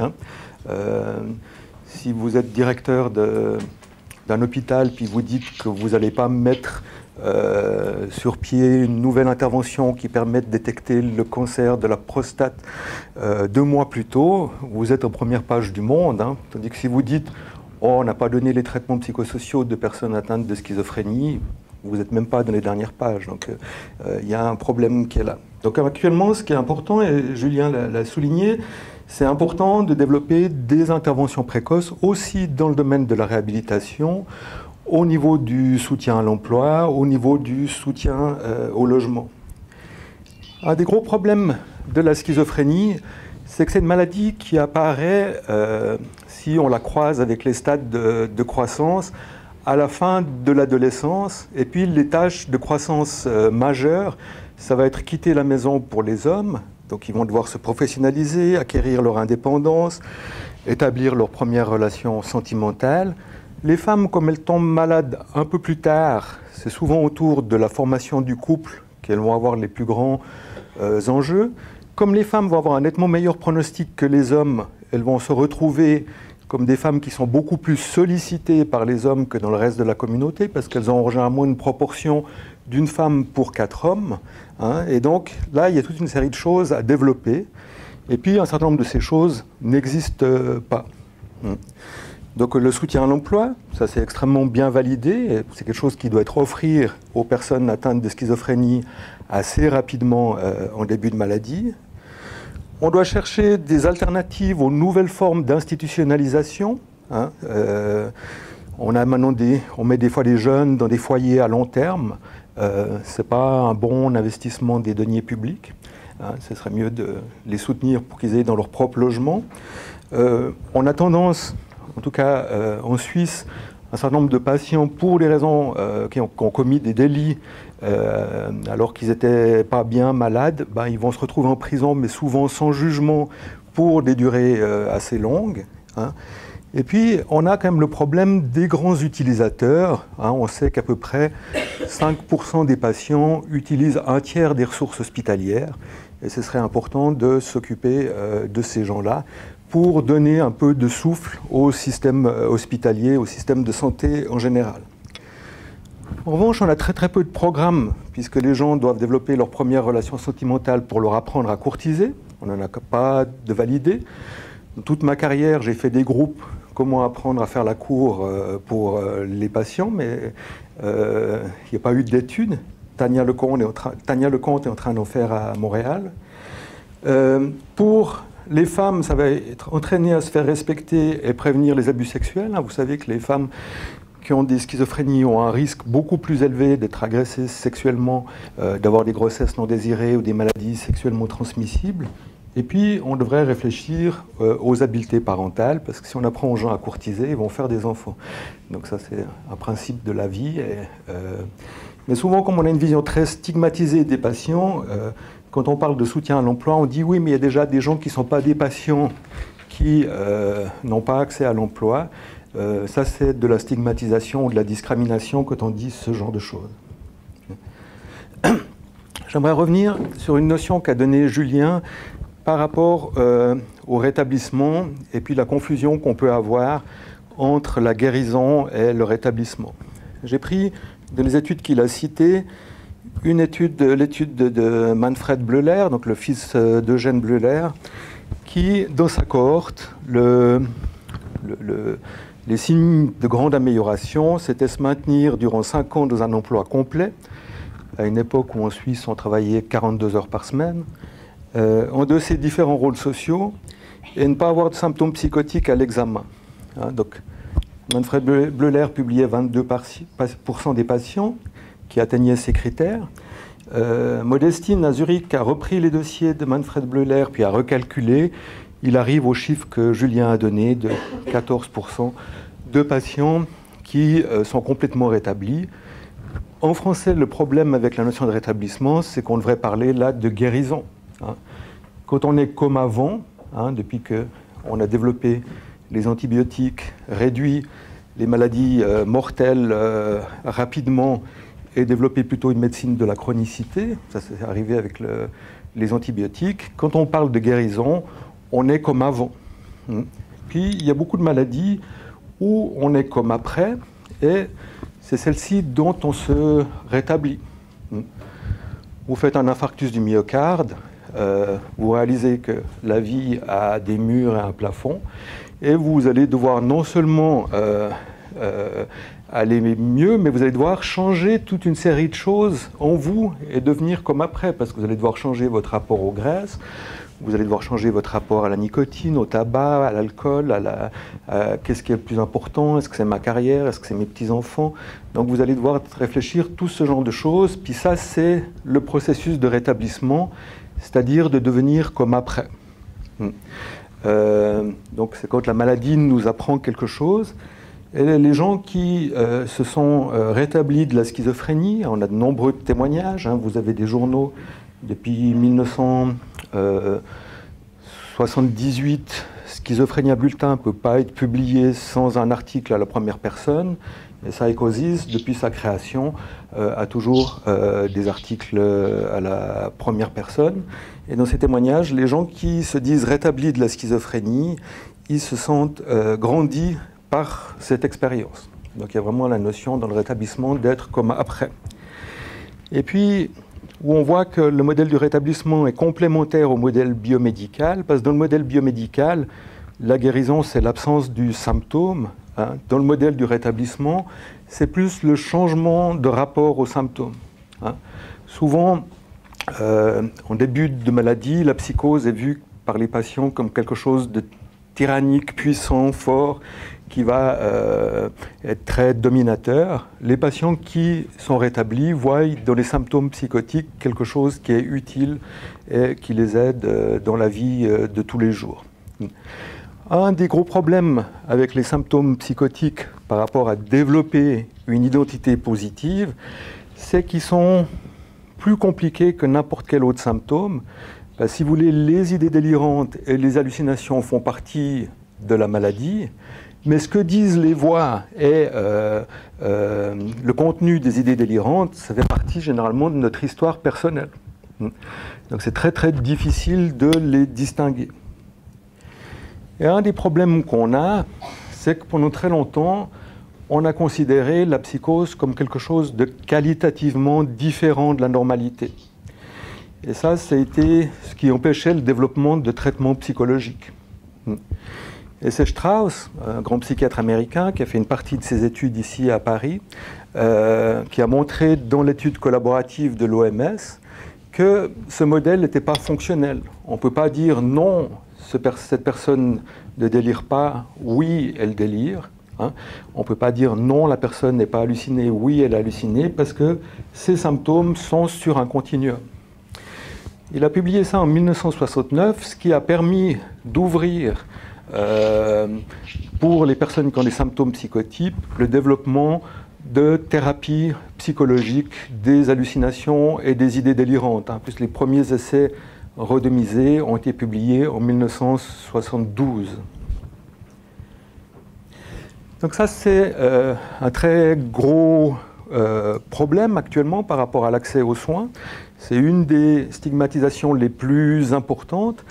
Speaker 2: Si vous êtes directeur d'un hôpital puis vous dites que vous n'allez pas mettre sur pied une nouvelle intervention qui permet de détecter le cancer de la prostate 2 mois plus tôt, vous êtes en première page du monde. Tandis que si vous dites « Oh, on n'a pas donné les traitements psychosociaux de personnes atteintes de schizophrénie », vous n'êtes même pas dans les dernières pages. Donc il y a un problème qui est là. Donc actuellement, ce qui est important, et Julien l'a souligné, c'est important de développer des interventions précoces aussi dans le domaine de la réhabilitation, au niveau du soutien à l'emploi, au niveau du soutien au logement. Un des gros problèmes de la schizophrénie, c'est que c'est une maladie qui apparaît, si on la croise avec les stades de croissance, à la fin de l'adolescence. Et puis les tâches de croissance majeures, ça va être quitter la maison pour les hommes. Donc ils vont devoir se professionnaliser, acquérir leur indépendance, établir leurs premières relations sentimentales. Les femmes, comme elles tombent malades un peu plus tard, c'est souvent autour de la formation du couple qu'elles vont avoir les plus grands enjeux. comme les femmes vont avoir un nettement meilleur pronostic que les hommes, elles vont se retrouver comme des femmes qui sont beaucoup plus sollicitées par les hommes que dans le reste de la communauté, parce qu'elles ont généralement une proportion d'une femme pour 4 hommes. Hein, et donc là, il y a toute une série de choses à développer. Et puis, un certain nombre de ces choses n'existent pas. Donc le soutien à l'emploi, ça c'est extrêmement bien validé. C'est quelque chose qui doit être offert aux personnes atteintes de schizophrénie assez rapidement en début de maladie. On doit chercher des alternatives aux nouvelles formes d'institutionnalisation. Hein. On met des fois des jeunes dans des foyers à long terme. Ce n'est pas un bon investissement des deniers publics. Hein. Ce serait mieux de les soutenir pour qu'ils aient dans leur propre logement. On a tendance, en tout cas en Suisse, un certain nombre de patients, pour des raisons qui ont commis des délits, alors qu'ils n'étaient pas bien malades, ils vont se retrouver en prison, mais souvent sans jugement, pour des durées assez longues. Hein. Et puis, on a quand même le problème des grands utilisateurs. Hein. On sait qu'à peu près 5% des patients utilisent un tiers des ressources hospitalières. Et ce serait important de s'occuper de ces gens-là pour donner un peu de souffle au système hospitalier, au système de santé en général. En revanche, on a très peu de programmes, puisque les gens doivent développer leur première relation sentimentale pour leur apprendre à courtiser. On n'en a pas de validé. Dans toute ma carrière, j'ai fait des groupes comment apprendre à faire la cour pour les patients, mais il n'y a pas eu d'études. Tania Lecomte est en train d'en faire à Montréal. Pour les femmes, ça va être entraîné à se faire respecter et prévenir les abus sexuels. Vous savez que les femmes qui ont des schizophrénies ont un risque beaucoup plus élevé d'être agressées sexuellement, d'avoir des grossesses non désirées ou des maladies sexuellement transmissibles. Et puis, on devrait réfléchir aux habiletés parentales, parce que si on apprend aux gens à courtiser, ils vont faire des enfants. Donc ça, c'est un principe de la vie. Mais souvent, comme on a une vision très stigmatisée des patients, quand on parle de soutien à l'emploi, on dit oui, mais il y a déjà des gens qui ne sont pas des patients qui n'ont pas accès à l'emploi. Ça, c'est de la stigmatisation ou de la discrimination quand on dit ce genre de choses. J'aimerais revenir sur une notion qu'a donnée Julien par rapport au rétablissement et puis la confusion qu'on peut avoir entre la guérison et le rétablissement. J'ai pris dans les études qu'il a citées l'étude de Manfred Bleuler, donc le fils d'Eugène Bleuler, qui, dans sa cohorte, les signes de grande amélioration, c'était se maintenir durant 5 ans dans un emploi complet, à une époque où en Suisse on travaillait 42 heures par semaine, endosser différents rôles sociaux et ne pas avoir de symptômes psychotiques à l'examen. Hein, donc, Manfred Bleuler publiait 22% des patients qui atteignaient ces critères. Modestine à Zurich a repris les dossiers de Manfred Bleuler puis a recalculé. Il arrive au chiffre que Julien a donné de 14% de patients qui sont complètement rétablis. En français, le problème avec la notion de rétablissement, c'est qu'on devrait parler là de guérison. Hein. Quand on est comme avant, depuis qu'on a développé les antibiotiques, réduit les maladies mortelles rapidement et développé plutôt une médecine de la chronicité, ça c'est arrivé avec les antibiotiques. Quand on parle de guérison, on est comme avant. Puis il y a beaucoup de maladies où on est comme après, et c'est celle-ci dont on se rétablit. Vous faites un infarctus du myocarde, vous réalisez que la vie a des murs et un plafond, et vous allez devoir non seulement aller mieux, mais vous allez devoir changer toute une série de choses en vous et devenir comme après, parce que vous allez devoir changer votre rapport aux graisses, vous allez devoir changer votre rapport à la nicotine, au tabac, à l'alcool, qu'est-ce qui est le plus important, est-ce que c'est ma carrière, est-ce que c'est mes petits-enfants. Donc vous allez devoir réfléchir tout ce genre de choses, puis ça c'est le processus de rétablissement, c'est-à-dire de devenir comme après. Donc c'est quand la maladie nous apprend quelque chose. Et les gens qui se sont rétablis de la schizophrénie, on a de nombreux témoignages, vous avez des journaux depuis 1960 1978, Schizophrénia Bulletin ne peut pas être publié sans un article à la première personne. Et Psychosis, depuis sa création, a toujours des articles à la première personne. Et dans ces témoignages, les gens qui se disent rétablis de la schizophrénie, ils se sentent grandis par cette expérience. Donc il y a vraiment la notion dans le rétablissement d'être comme après. Et puis, où on voit que le modèle du rétablissement est complémentaire au modèle biomédical, parce que dans le modèle biomédical, la guérison, c'est l'absence du symptôme. Hein. Dans le modèle du rétablissement, c'est plus le changement de rapport au symptôme. Hein. Souvent, en début de maladie, la psychose est vue par les patients comme quelque chose de tyrannique, puissant, fort, qui va être très dominateur. Les patients qui sont rétablis voient dans les symptômes psychotiques quelque chose qui est utile et qui les aide dans la vie de tous les jours. Un des gros problèmes avec les symptômes psychotiques par rapport à développer une identité positive, c'est qu'ils sont plus compliqués que n'importe quel autre symptôme. Si vous voulez, les idées délirantes et les hallucinations font partie de la maladie, mais ce que disent les voix et le contenu des idées délirantes, ça fait partie généralement de notre histoire personnelle. Donc c'est très très difficile de les distinguer. Et un des problèmes qu'on a, c'est que pendant très longtemps, on a considéré la psychose comme quelque chose de qualitativement différent de la normalité. Et ça a été ce qui empêchait le développement de traitements psychologiques. Et c'est Strauss, un grand psychiatre américain, qui a fait une partie de ses études ici à Paris, qui a montré dans l'étude collaborative de l'OMS que ce modèle n'était pas fonctionnel. On ne peut pas dire non, cette personne ne délire pas, oui, elle délire. Hein. On ne peut pas dire non, la personne n'est pas hallucinée, oui, elle est hallucinée, parce que ces symptômes sont sur un continuum. Il a publié ça en 1969, ce qui a permis d'ouvrir pour les personnes qui ont des symptômes psychotypes le développement de thérapies psychologiques des hallucinations et des idées délirantes. En plus, les premiers essais randomisés ont été publiés en 1972. Donc ça, c'est un très gros problème actuellement par rapport à l'accès aux soins. C'est une des stigmatisations les plus importantes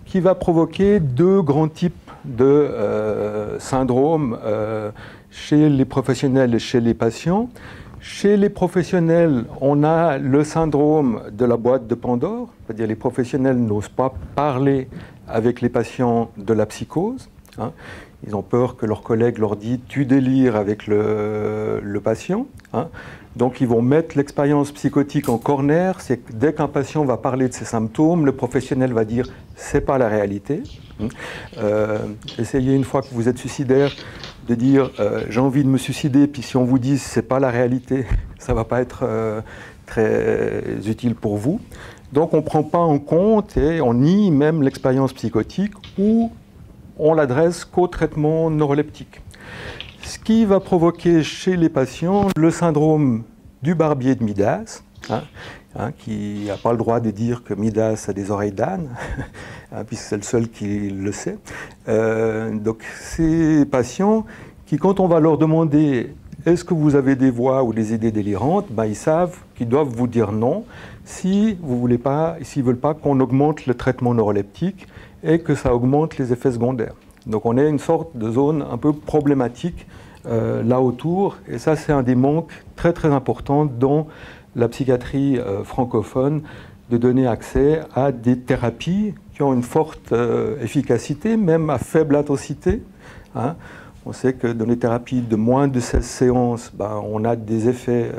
Speaker 2: qui va provoquer deux grands types de syndromes chez les professionnels et chez les patients. Chez les professionnels, on a le syndrome de la boîte de Pandore, c'est-à-dire les professionnels n'osent pas parler avec les patients de la psychose. Hein. Ils ont peur que leurs collègues leur disent « tu délires avec le patient hein ». Donc ils vont mettre l'expérience psychotique en corner, c'est que dès qu'un patient va parler de ses symptômes, le professionnel va dire « c'est pas la réalité ». Essayez une fois que vous êtes suicidaire de dire j'ai envie de me suicider, puis si on vous dit c'est pas la réalité, ça va pas être très utile pour vous. Donc on prend pas en compte et on nie même l'expérience psychotique ou on l'adresse qu'au traitement neuroleptique. Ce qui va provoquer chez les patients le syndrome du barbier de Midas, qui n'a pas le droit de dire que Midas a des oreilles d'âne, puisque c'est le seul qui le sait. Donc ces patients qui, quand on va leur demander « est-ce que vous avez des voix ou des idées délirantes ?», ils savent qu'ils doivent vous dire non si vous voulez pas, s'ils ne veulent pas qu'on augmente le traitement neuroleptique et que ça augmente les effets secondaires. Donc on est une sorte de zone un peu problématique là autour, et ça c'est un des manques très très importants dans la psychiatrie francophone, de donner accès à des thérapies qui ont une forte efficacité, même à faible intensité. Hein. On sait que dans les thérapies de moins de 16 séances, on a des effets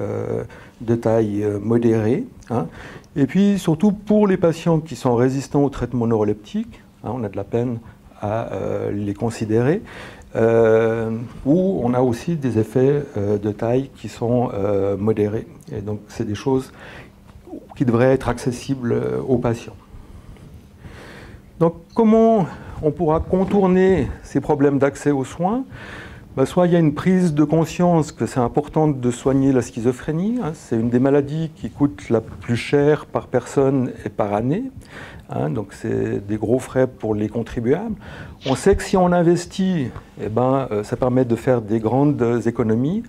Speaker 2: de taille modérée. Hein. Et puis surtout pour les patients qui sont résistants au traitement neuroleptique, on a de la peine à les considérer, où on a aussi des effets de taille qui sont modérés. Et donc c'est des choses qui devraient être accessibles aux patients. Donc comment on pourra contourner ces problèmes d'accès aux soins? Soit il y a une prise de conscience que c'est important de soigner la schizophrénie. C'est une des maladies qui coûte la plus cher par personne et par année. Donc c'est des gros frais pour les contribuables. On sait que si on investit, ça permet de faire des grandes économies.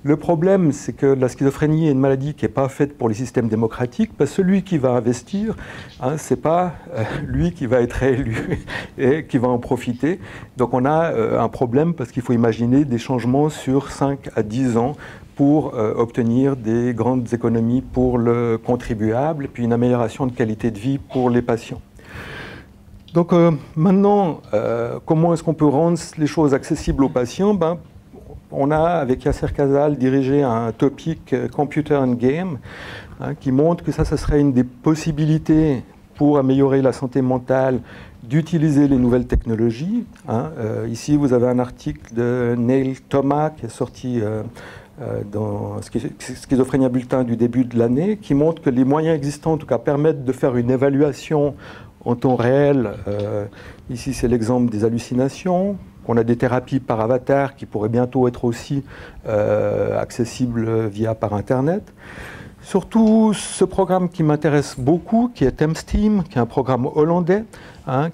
Speaker 2: Le problème, c'est que la schizophrénie est une maladie qui n'est pas faite pour les systèmes démocratiques, parce que celui qui va investir, ce n'est pas lui qui va être élu et qui va en profiter. Donc on a un problème parce qu'il faut imaginer des changements sur 5 à 10 ans pour obtenir des grandes économies pour le contribuable et puis une amélioration de qualité de vie pour les patients. Donc maintenant, comment est-ce qu'on peut rendre les choses accessibles aux patients? On a, avec Yasser Kazal, dirigé un topic Computer and Game qui montre que ça serait une des possibilités pour améliorer la santé mentale d'utiliser les nouvelles technologies. Ici, vous avez un article de Neil Thomas qui est sorti dans Schizophrénia Bulletin du début de l'année, qui montre que les moyens existants, en tout cas, permettent de faire une évaluation en temps réel. Ici, c'est l'exemple des hallucinations. On a des thérapies par avatar qui pourraient bientôt être aussi accessibles par Internet. Surtout, ce programme qui m'intéresse beaucoup, qui est TemSteam, qui est un programme hollandais,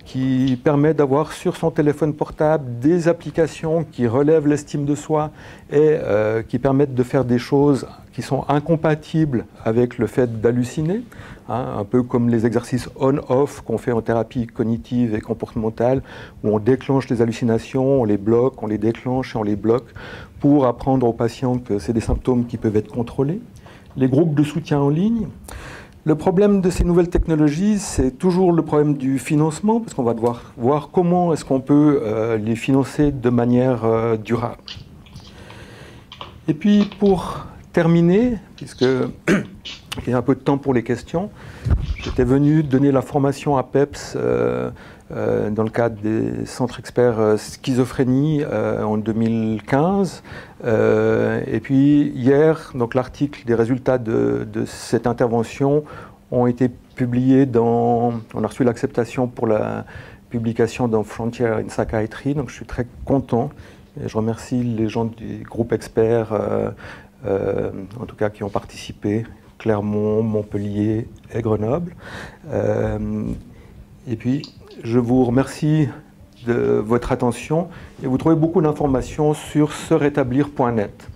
Speaker 2: qui permet d'avoir sur son téléphone portable des applications qui relèvent l'estime de soi et qui permettent de faire des choses qui sont incompatibles avec le fait d'halluciner, un peu comme les exercices on-off qu'on fait en thérapie cognitive et comportementale, où on déclenche les hallucinations, on les bloque, on les déclenche et on les bloque pour apprendre aux patients que c'est des symptômes qui peuvent être contrôlés. Les groupes de soutien en ligne. Le problème de ces nouvelles technologies, c'est toujours le problème du financement, parce qu'on va devoir voir comment est-ce qu'on peut les financer de manière durable. Et puis pour terminer, puisqu'il y a un peu de temps pour les questions, j'étais venu donner la formation à PEPS dans le cadre des centres experts schizophrénie en 2015. Et puis hier, donc l'article des résultats de cette intervention ont été publiés on a reçu l'acceptation pour la publication dans Frontier in Psychiatry, donc je suis très content. Et je remercie les gens du groupe expert, en tout cas qui ont participé, Clermont, Montpellier et Grenoble. Et puis, je vous remercie de votre attention et vous trouvez beaucoup d'informations sur serétablir.net.